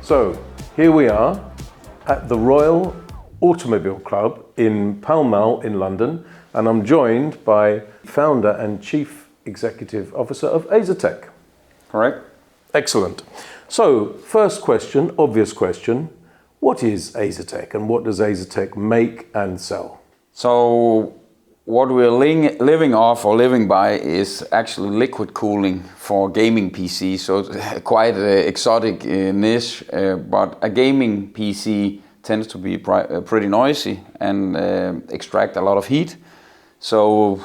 So here we are at the Royal Automobile Club in Pall Mall in London, and I'm joined by founder and chief executive officer of Asetek. Correct. Excellent. So first question, obvious question, what is Asetek and what does Asetek make and sell? So what we're living off or living by is actually liquid cooling for gaming PC. So it's quite an exotic niche, but a gaming PC tends to be pretty noisy and extract a lot of heat. So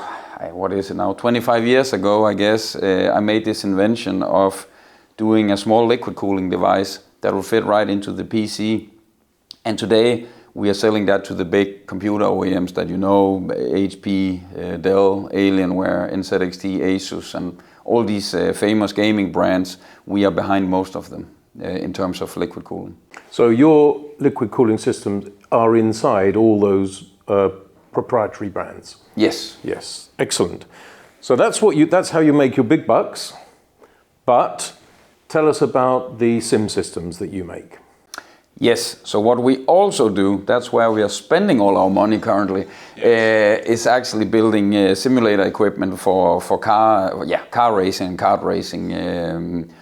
what is it now, 25 years ago, I guess, I made this invention of doing a small liquid cooling device that will fit right into the PC. And today we are selling that to the big computer OEMs that you know, HP, Dell, Alienware, NZXT, Asus, and all these famous gaming brands. We are behind most of them in terms of liquid cooling. So your liquid cooling systems are inside all those proprietary brands? Yes. Yes, excellent. So that's how you make your big bucks, but tell us about the sim systems that you make. Yes, so what we also do, that's where we are spending all our money currently, is actually building simulator equipment for car racing, kart racing,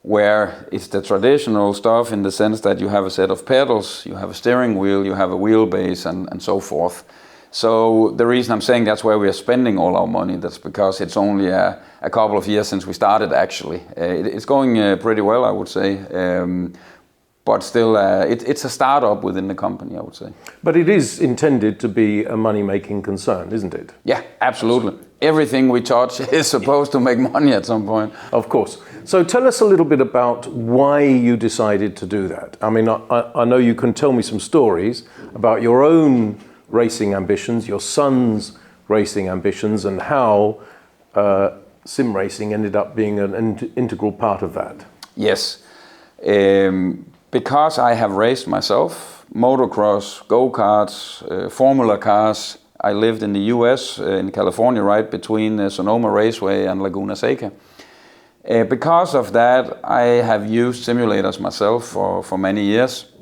where it's the traditional stuff in the sense that you have a set of pedals, you have a steering wheel, you have a wheelbase and so forth. So the reason I'm saying that's where we are spending all our money, that's because it's only a couple of years since we started actually. It's going pretty well, I would say. But still, it's a startup within the company, I would say. But it is intended to be a money-making concern, isn't it? Yeah, absolutely. Everything we touch is supposed to make money at some point. Of course. So tell us a little bit about why you decided to do that. I mean, I know you can tell me some stories about your own racing ambitions, your son's racing ambitions, and how sim racing ended up being an integral part of that. Yes. Because I have raced myself, motocross, go-karts, Formula cars. I lived in the US, in California, right between Sonoma Raceway and Laguna Seca. Because of that, I have used simulators myself for many years.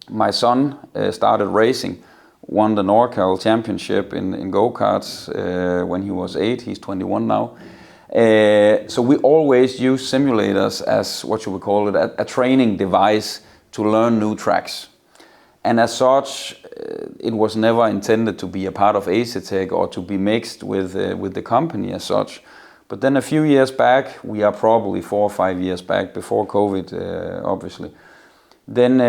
My son started racing, won the NorCal championship in go-karts when he was 8, he's 21 now. So we always use simulators as, what you would call it, a training device to learn new tracks. And as such, it was never intended to be a part of Asetek or to be mixed with the company as such. But then a few years back, we are probably 4 or 5 years back, before COVID, obviously, then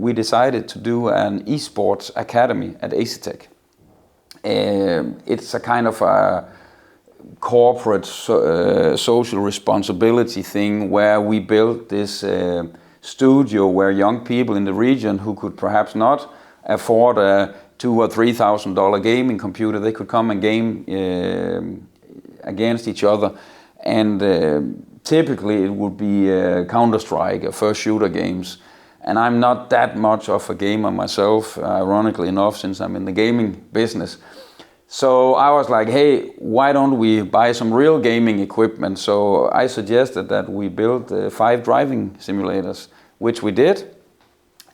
we decided to do an esports academy at Asetek. It's a kind of a corporate social responsibility thing where we built this studio where young people in the region who could perhaps not afford a $2,000 or $3,000 gaming computer, they could come and game against each other. And typically it would be Counter-Strike or first shooter games. And I'm not that much of a gamer myself, ironically enough, since I'm in the gaming business. So I was like, hey, why don't we buy some real gaming equipment? So I suggested that we build 5 driving simulators, which we did.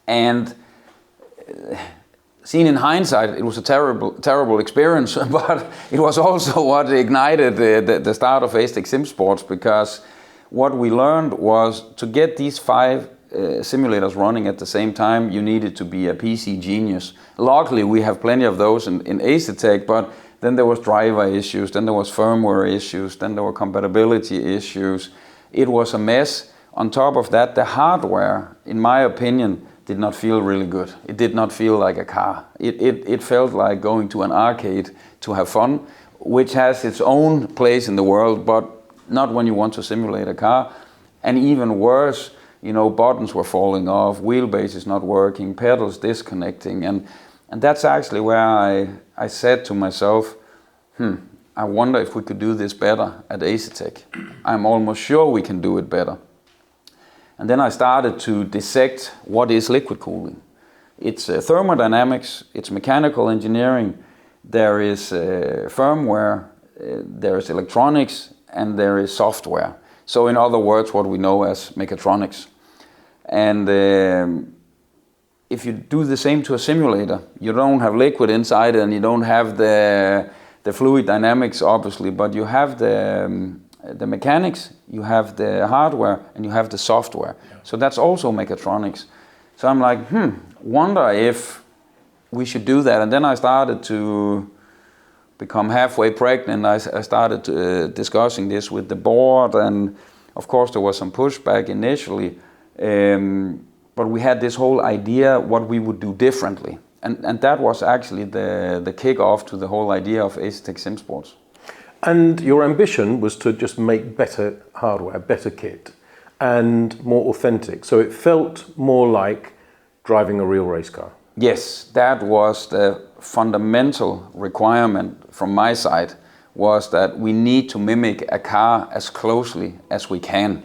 And seen in hindsight, it was a terrible experience, but it was also what ignited the start of Asetek SimSports, because what we learned was to get these 5 simulators running at the same time, you needed to be a PC genius. Luckily, we have plenty of those in Asetek, but then there was driver issues, then there was firmware issues, then there were compatibility issues. It was a mess. On top of that, the hardware, in my opinion, did not feel really good. It did not feel like a car. It felt like going to an arcade to have fun, which has its own place in the world, but not when you want to simulate a car. And even worse, you know, buttons were falling off, wheelbase is not working, pedals disconnecting, and that's actually where I said to myself, I wonder if we could do this better at Asetek. I'm almost sure we can do it better. And then I started to dissect what is liquid cooling. It's thermodynamics, it's mechanical engineering, there is firmware, there is electronics, and there is software. So in other words, what we know as mechatronics. And if you do the same to a simulator, you don't have liquid inside and you don't have the fluid dynamics, obviously, but you have the mechanics, you have the hardware, and you have the software. Yeah. So that's also mechatronics. So I'm like, wonder if we should do that. And then I started to become halfway pregnant. I started discussing this with the board, and of course there was some pushback initially. But we had this whole idea what we would do differently. And that was actually the kick-off to the whole idea of Asetek SimSports. And your ambition was to just make better hardware, better kit, and more authentic. So it felt more like driving a real race car. Yes, that was the fundamental requirement from my side, was that we need to mimic a car as closely as we can.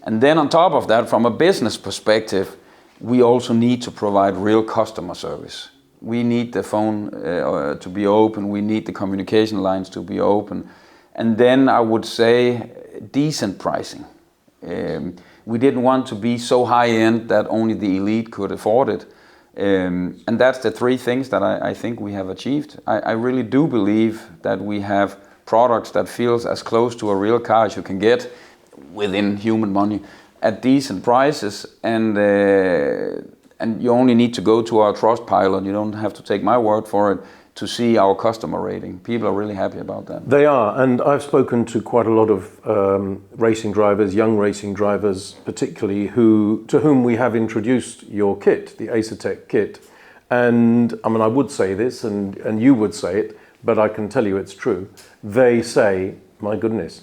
And then on top of that, from a business perspective, we also need to provide real customer service. We need the phone to be open, we need the communication lines to be open. And then I would say decent pricing. We didn't want to be so high-end that only the elite could afford it. And that's the three things that I think we have achieved. I really do believe that we have products that feels as close to a real car as you can get within human money at decent prices, and you only need to go to our Trustpilot. You don't have to take my word for it to see our customer rating. People are really happy about that. They are, and I've spoken to quite a lot of racing drivers, young racing drivers particularly, to whom we have introduced your kit, the Asetek kit. And I mean, I would say this, and you would say it, but I can tell you it's true. They say, my goodness,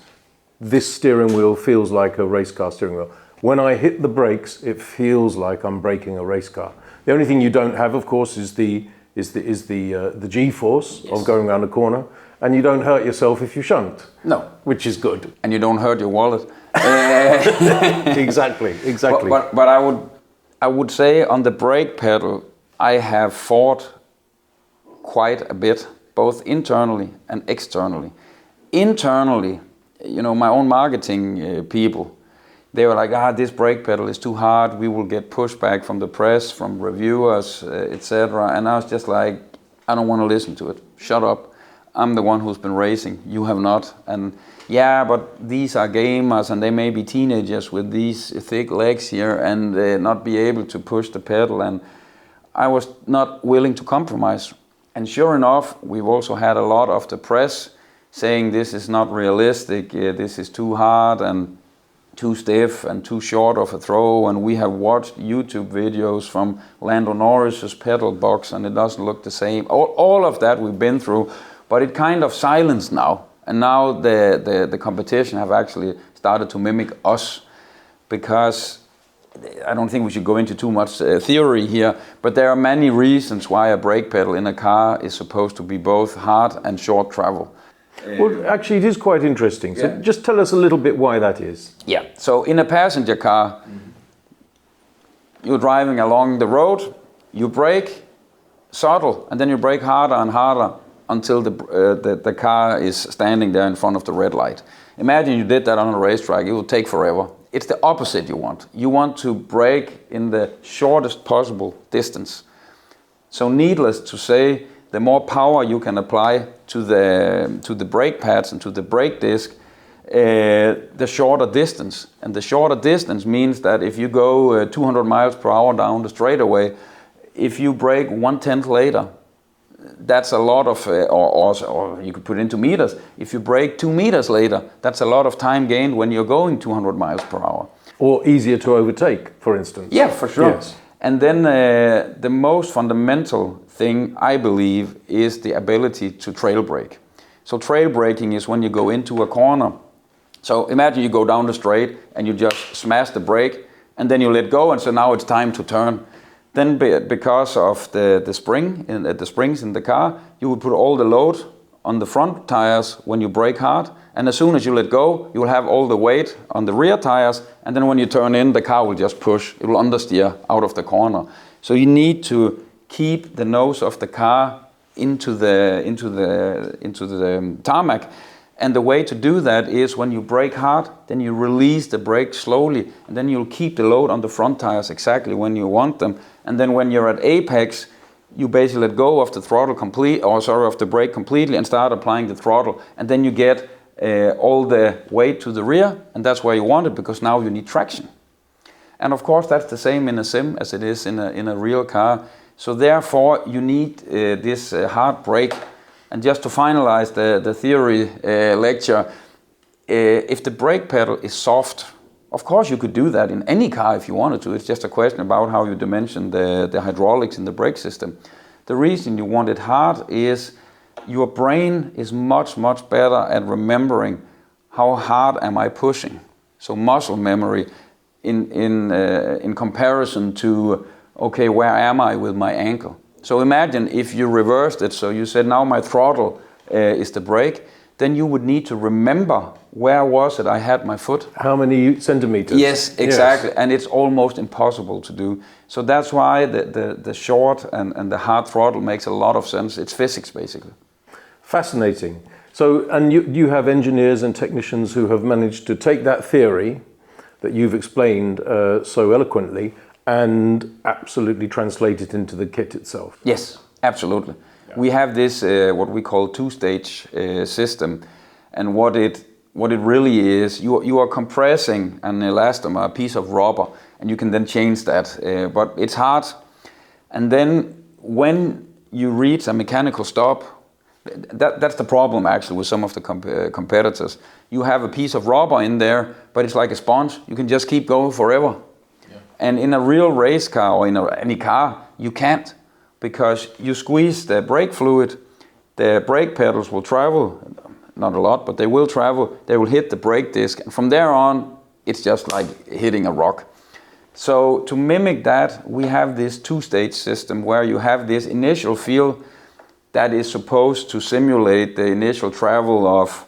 this steering wheel feels like a race car steering wheel. When I hit the brakes, it feels like I'm braking a race car. The only thing you don't have, of course, is the G-force of going around a corner, and you don't hurt yourself if you shunt. No, which is good. And you don't hurt your wallet. Exactly. But I would say on the brake pedal, I have fought quite a bit, both internally and externally. Internally, you know, my own marketing people, they were like, this brake pedal is too hard, we will get pushback from the press, from reviewers, etc. And I was just like, I don't want to listen to it. Shut up. I'm the one who's been racing. You have not. And yeah, but these are gamers and they may be teenagers with these thick legs here and not be able to push the pedal. And I was not willing to compromise. And sure enough, we've also had a lot of the press saying this is not realistic, this is too hard and too stiff and too short of a throw, and we have watched YouTube videos from Lando Norris's pedal box and it doesn't look the same. All of that we've been through, but it kind of silenced now. And now the competition have actually started to mimic us, because I don't think we should go into too much theory here, but there are many reasons why a brake pedal in a car is supposed to be both hard and short travel. Well, actually, it is quite interesting. So just tell us a little bit why that is. Yeah, so in a passenger car, you're driving along the road, you brake subtle, and then you brake harder and harder until the car is standing there in front of the red light. Imagine you did that on a racetrack, it would take forever. It's the opposite you want. You want to brake in the shortest possible distance. So needless to say, the more power you can apply to the brake pads and to the brake disc, the shorter distance. And the shorter distance means that if you go 200 miles per hour down the straightaway, if you brake 1/10 later, that's a lot of, or you could put it into meters. If you brake 2 meters later, that's a lot of time gained when you're going 200 miles per hour. Or easier to overtake, for instance. Yeah, for sure. Yes. And then the most fundamental thing, I believe, is the ability to trail brake. So trail braking is when you go into a corner. So imagine you go down the straight and you just smash the brake and then you let go, and so now it's time to turn. Then because of the springs in the car, you would put all the load on the front tires when you brake hard, and as soon as you let go, you will have all the weight on the rear tires, and then when you turn in, the car will just push. It will understeer out of the corner. So you need to keep the nose of the car into the tarmac, And the way to do that is when you brake hard, then you release the brake slowly, and then you'll keep the load on the front tires exactly when you want them. And then when you're at apex, you basically let go of the throttle of the brake completely and start applying the throttle. And then you get all the weight to the rear, and that's where you want it, because now you need traction. And of course, that's the same in a sim as it is in a real car. So therefore, you need this hard brake. And just to finalize the theory lecture, if the brake pedal is soft, of course you could do that in any car if you wanted to. It's just a question about how you dimension the hydraulics in the brake system. The reason you want it hard is your brain is much, much better at remembering how hard am I pushing. So muscle memory in comparison to, okay, where am I with my ankle? So imagine if you reversed it, so you said now my throttle is the brake, then you would need to remember where was it I had my foot. How many centimeters? Yes, exactly, yes. And it's almost impossible to do. So that's why the short and the hard throttle makes a lot of sense. It's physics basically. Fascinating. So, and you have engineers and technicians who have managed to take that theory that you've explained so eloquently and absolutely translate it into the kit itself. Yes, absolutely. Yeah. We have this what we call two-stage system, and what it really is, you are compressing an elastomer, a piece of rubber, and you can then change that, but it's hard. And then when you reach a mechanical stop, that's the problem actually with some of the competitors. You have a piece of rubber in there, but it's like a sponge. You can just keep going forever. And in a real race car or in any car, you can't, because you squeeze the brake fluid, the brake pedals will travel, not a lot, but they will travel, they will hit the brake disc, and from there on, it's just like hitting a rock. So to mimic that, we have this two-stage system where you have this initial feel that is supposed to simulate the initial travel of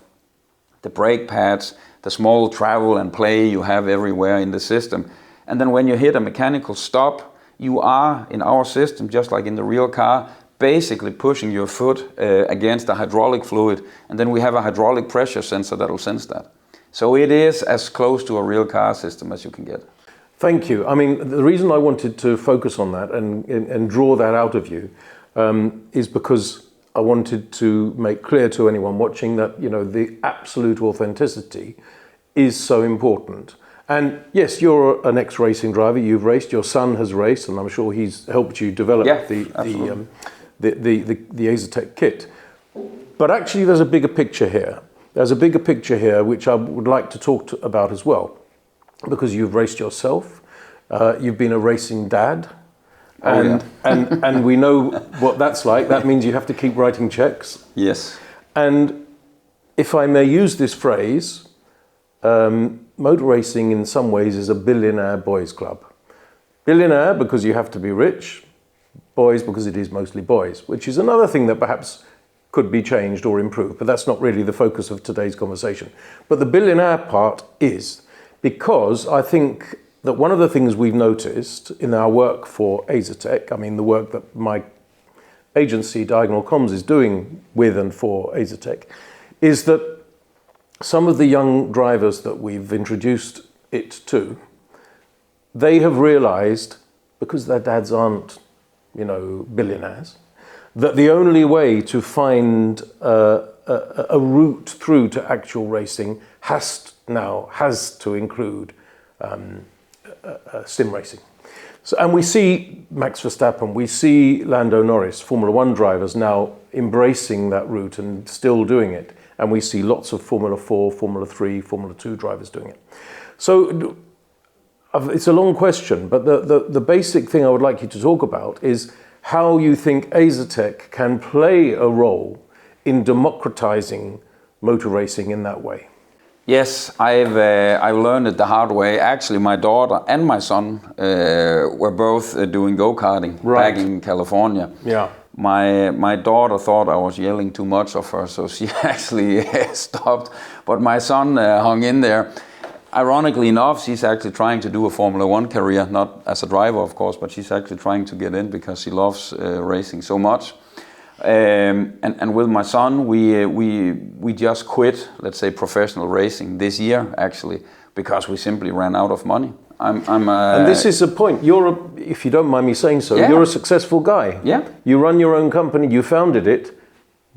the brake pads, the small travel and play you have everywhere in the system. And then when you hit a mechanical stop, you are, in our system, just like in the real car, basically pushing your foot against the hydraulic fluid. And then we have a hydraulic pressure sensor that will sense that. So it is as close to a real car system as you can get. Thank you. I mean, the reason I wanted to focus on that and draw that out of you is because I wanted to make clear to anyone watching that, you know, the absolute authenticity is so important. And yes, you're an ex-racing driver. You've raced. Your son has raced, and I'm sure he's helped you develop the Asetek kit. But actually, there's a bigger picture here. There's a bigger picture here which I would like to talk about as well, because you've raced yourself. You've been a racing dad, and we know what that's like. That means you have to keep writing checks. Yes. And if I may use this phrase. Motor racing in some ways is a billionaire boys club. Billionaire because you have to be rich, boys because it is mostly boys, which is another thing that perhaps could be changed or improved, but that's not really the focus of today's conversation. But the billionaire part is because I think that one of the things we've noticed in our work for Asetek, I mean the work that my agency Diagonal Comms is doing with and for Asetek, is that some of the young drivers that we've introduced it to, they have realized, because their dads aren't, you know, billionaires, that the only way to find a route through to actual racing has to include sim racing. So, and we see Max Verstappen, we see Lando Norris, Formula One drivers now embracing that route and still doing it. And we see lots of Formula 4, Formula 3, Formula 2 drivers doing it. So it's a long question, but the basic thing I would like you to talk about is how you think Asetek can play a role in democratizing motor racing in that way. Yes, I've learned it the hard way. Actually, my daughter and my son were both doing go-karting back in California. Yeah. My daughter thought I was yelling too much of her, so she actually stopped. But my son hung in there. Ironically enough, she's actually trying to do a Formula One career, not as a driver, of course, but she's actually trying to get in because she loves racing so much. And with my son, we just quit, let's say, professional racing this year, actually, because we simply ran out of money. And this is a point. If you don't mind me saying so, Yeah. you're a successful guy. Yeah. You run your own company, you founded it,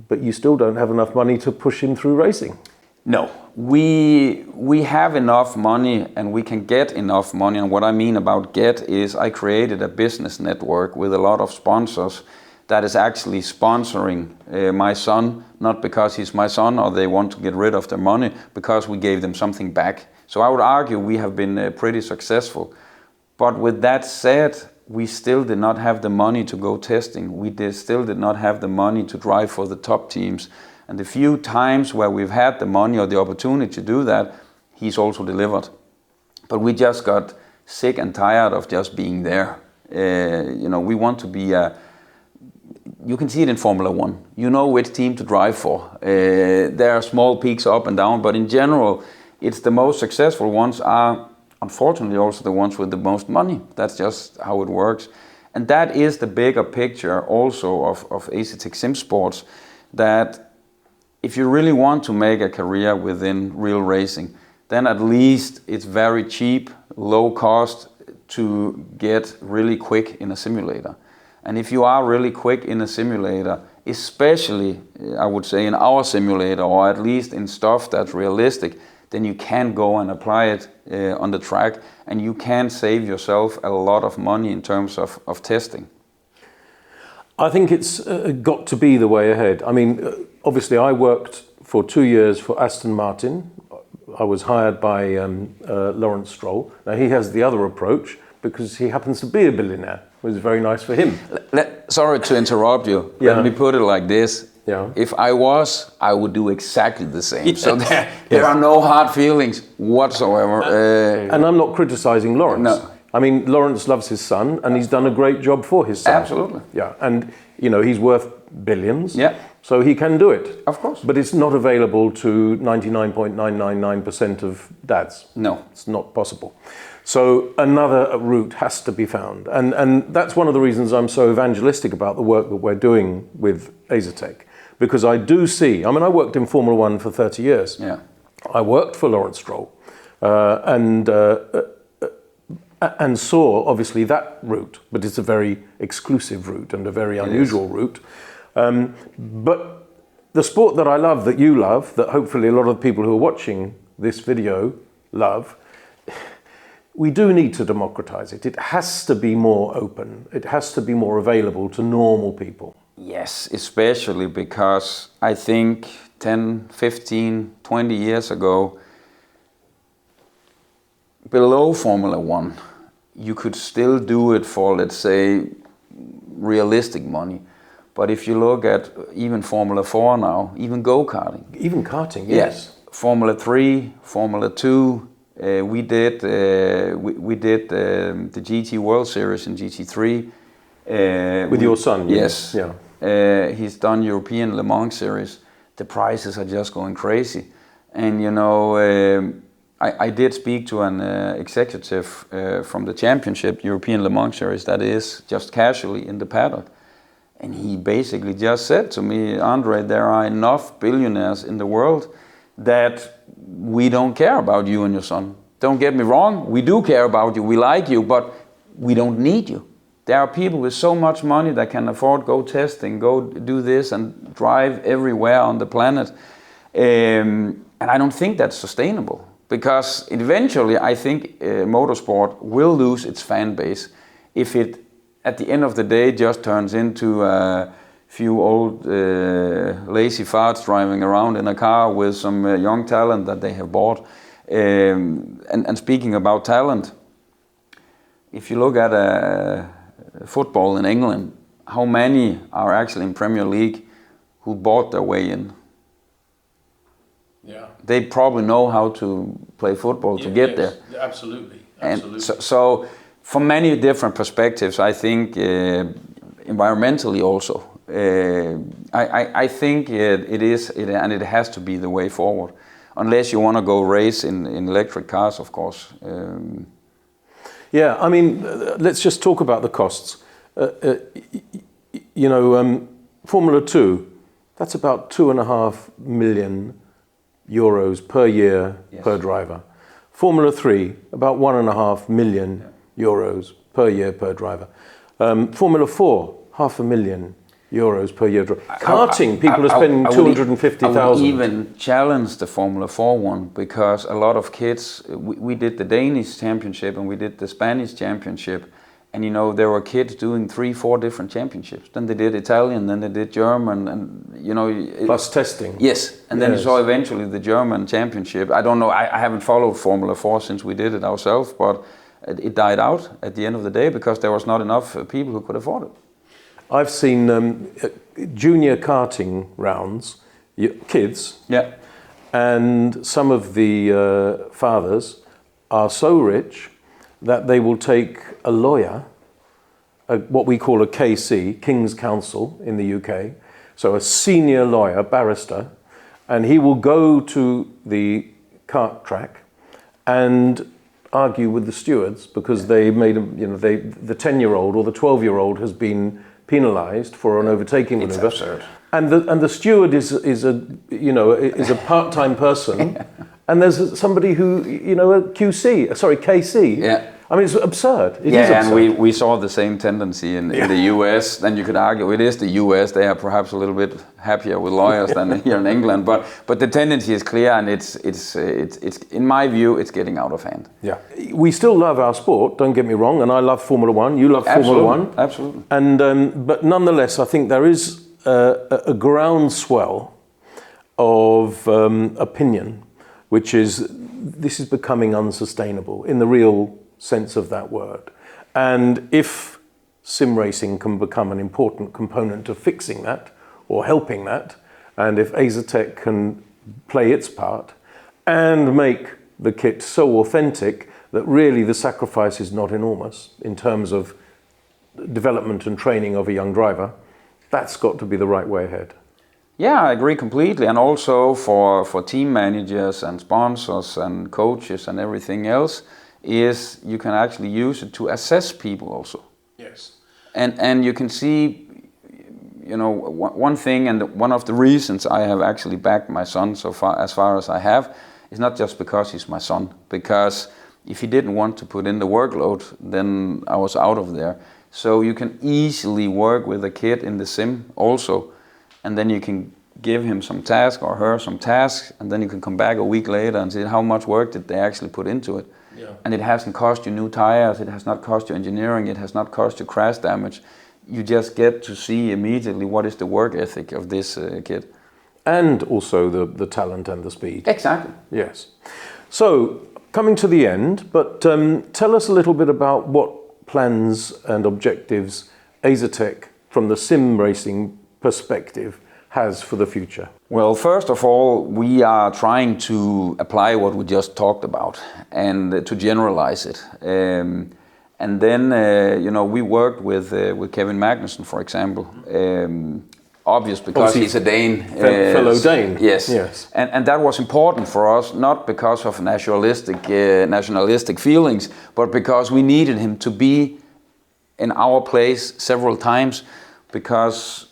but you still don't have enough money to push him through racing. No, we have enough money and we can get enough money. And what I mean about get is I created a business network with a lot of sponsors that is actually sponsoring my son, not because he's my son or they want to get rid of their money, because we gave them something back. So I would argue we have been pretty successful. But with that said, we still did not have the money to go testing. We still did not have the money to drive for the top teams. And the few times where we've had the money or the opportunity to do that, he's also delivered. But we just got sick and tired of just being there. We want to be you can see it in Formula One. You know which team to drive for. There are small peaks up and down, but in general, it's the most successful ones are unfortunately also the ones with the most money. That's just how it works. And that is the bigger picture also of Asetek SimSports, that if you really want to make a career within real racing, then at least it's very cheap, low cost to get really quick in a simulator. And if you are really quick in a simulator, especially I would say in our simulator, or at least in stuff that's realistic, then you can go and apply it on the track, and you can save yourself a lot of money in terms of testing. I think it's got to be the way ahead. I mean, obviously I worked for 2 years for Aston Martin. I was hired by Lawrence Stroll. Now he has the other approach because he happens to be a billionaire. It was very nice for him. Sorry to interrupt you. Yeah. Let me put it like this. Yeah. If I would do exactly the same. So there are no hard feelings whatsoever. And I'm not criticizing Lawrence. No. I mean, Lawrence loves his son, and he's done a great job for his son. Absolutely. Yeah, and he's worth billions. Yeah. So he can do it. Of course. But it's not available to 99.999% of dads. No. It's not possible. So another route has to be found. And that's one of the reasons I'm so evangelistic about the work that we're doing with Asetek. Because I do see, I mean, I worked in Formula One for 30 years. Yeah. I worked for Lawrence Stroll and saw obviously that route, but it's a very exclusive route and a very unusual route. But the sport that I love, that you love, that hopefully a lot of the people who are watching this video love, we do need to democratize it. It has to be more open. It has to be more available to normal people. Yes, especially because I think 10, 15, 20 years ago, below Formula One, you could still do it for, let's say, realistic money. But if you look at even Formula 4 now, even go-karting. Even karting, yes. Formula 3, Formula 2, we did the GT World Series in GT3. With your son? Yes. Yeah. He's done European Le Mans Series. The prices are just going crazy. And I did speak to an executive from the championship, European Le Mans Series, that is, just casually in the paddock. And he basically just said to me, Andre, there are enough billionaires in the world that we don't care about you and your son. Don't get me wrong, we do care about you, we like you, but we don't need you. There are people with so much money that can afford go testing, go do this and drive everywhere on the planet. And I don't think that's sustainable. Because eventually, I think motorsport will lose its fan base if it, at the end of the day, just turns into a few old lazy farts driving around in a car with some young talent that they have bought. And speaking about talent, if you look at football in England, how many are actually in Premier League who bought their way in? Yeah. They probably know how to play football to get there. Absolutely. And so from many different perspectives, I think environmentally also, I think it is, and it has to be the way forward. Unless you want to go race in electric cars, of course. Yeah, I mean, let's just talk about the costs. Formula 2, that's about 2.5 million euros per year per driver. Formula 3, about 1.5 million euros per year per driver. Formula 4, 500,000 euros per year. Karting, people are spending 250,000. I would even challenge the Formula 4 one, because a lot of kids, we did the Danish championship and we did the Spanish championship, and you know, there were kids doing 3-4 different championships. Then they did Italian, then they did German, and you know, plus testing. Yes, and then you saw eventually the German championship. I don't know, I haven't followed Formula 4 since we did it ourselves, but it died out at the end of the day because there was not enough people who could afford it. I've seen junior karting rounds, kids, and some of the fathers are so rich that they will take a lawyer, what we call a KC, King's Counsel in the UK, so a senior lawyer, barrister, and he will go to the kart track and argue with the stewards because they made a, you know, the 10-year-old or the 12-year-old has been penalised for an overtaking maneuver. It's absurd. And the steward is a part-time person, and there's somebody who, you know, a KC. Yeah. I mean, it's absurd. It is absurd. And we saw the same tendency in the US. Then you could argue it is the US. They are perhaps a little bit happier with lawyers than here in England. But the tendency is clear, and it's in my view, it's getting out of hand. Yeah, we still love our sport. Don't get me wrong, and I love Formula One. You love Formula One. Absolutely. And but nonetheless, I think there is a groundswell of opinion, which is this is becoming unsustainable in the real sense of that word. And if sim racing can become an important component of fixing that or helping that, and if Asetek can play its part and make the kit so authentic that really the sacrifice is not enormous in terms of development and training of a young driver, that's got to be the right way ahead. Yeah, I agree completely. And also for team managers and sponsors and coaches and everything else, is you can actually use it to assess people also. Yes. And you can see, you know, one thing, and one of the reasons I have actually backed my son so far as I have, is not just because he's my son, because if he didn't want to put in the workload, then I was out of there. So you can easily work with a kid in the sim also, and then you can give him some task or her some tasks, and then you can come back a week later and see how much work did they actually put into it. Yeah. And it hasn't cost you new tires, it has not cost you engineering, it has not cost you crash damage. You just get to see immediately what is the work ethic of this kid. And also the talent and the speed. Exactly. Yes. So, coming to the end, but tell us a little bit about what plans and objectives Asetek, from the sim racing perspective, has for the future. Well, first of all, we are trying to apply what we just talked about and to generalize it. And then, you know, we worked with Kevin Magnussen, for example. Obvious because he's a Dane. Fellow Dane. Yes. And that was important for us, not because of nationalistic feelings, but because we needed him to be in our place several times, because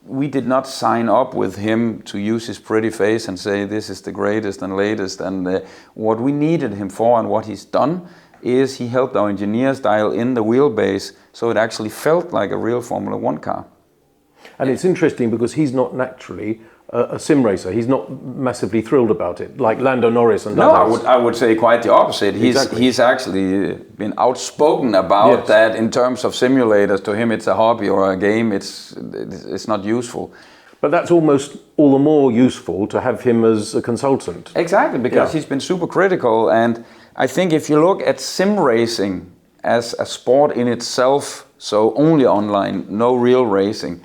we did not sign up with him to use his pretty face and say this is the greatest and latest. And what we needed him for, and what he's done, is he helped our engineers dial in the wheelbase so it actually felt like a real Formula One car. And it's interesting because he's not naturally a sim racer. He's not massively thrilled about it, like Lando Norris and others. I would say quite the opposite. Exactly. He's actually been outspoken about that. In terms of simulators, to him it's a hobby or a game. It's not useful. But that's almost all the more useful to have him as a consultant. Exactly, because he's been super critical. And I think if you look at sim racing as a sport in itself, so only online, no real racing,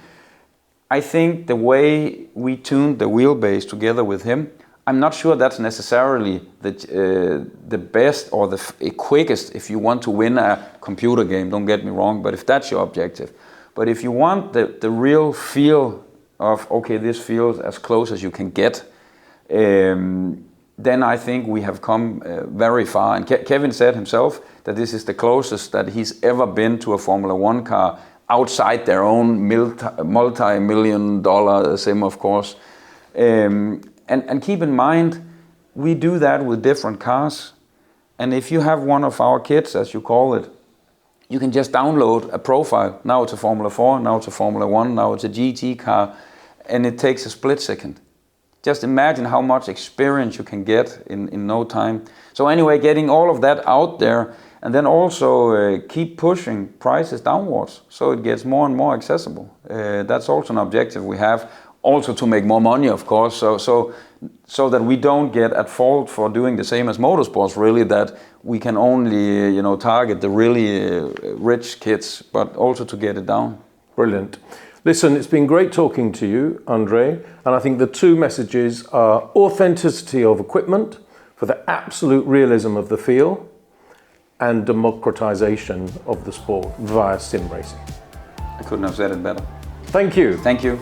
I think the way we tuned the wheelbase together with him, I'm not sure that's necessarily the best or the quickest if you want to win a computer game, don't get me wrong, but if that's your objective. But if you want the real feel of, okay, this feels as close as you can get, then I think we have come very far. And Kevin said himself that this is the closest that he's ever been to a Formula One car outside their own multi-million dollar sim, of course. And keep in mind, we do that with different cars. And if you have one of our kits, as you call it, you can just download a profile. Now it's a Formula 4, now it's a Formula 1, now it's a GT car, and it takes a split second. Just imagine how much experience you can get in no time. So anyway, getting all of that out there, and then also keep pushing prices downwards so it gets more and more accessible. That's also an objective we have. Also to make more money, of course, so that we don't get at fault for doing the same as motorsports, really, that we can only target the really rich kids, but also to get it down. Brilliant. Listen, it's been great talking to you, André, and I think the two messages are authenticity of equipment for the absolute realism of the feel and democratization of the sport via sim racing. I couldn't have said it better. Thank you. Thank you.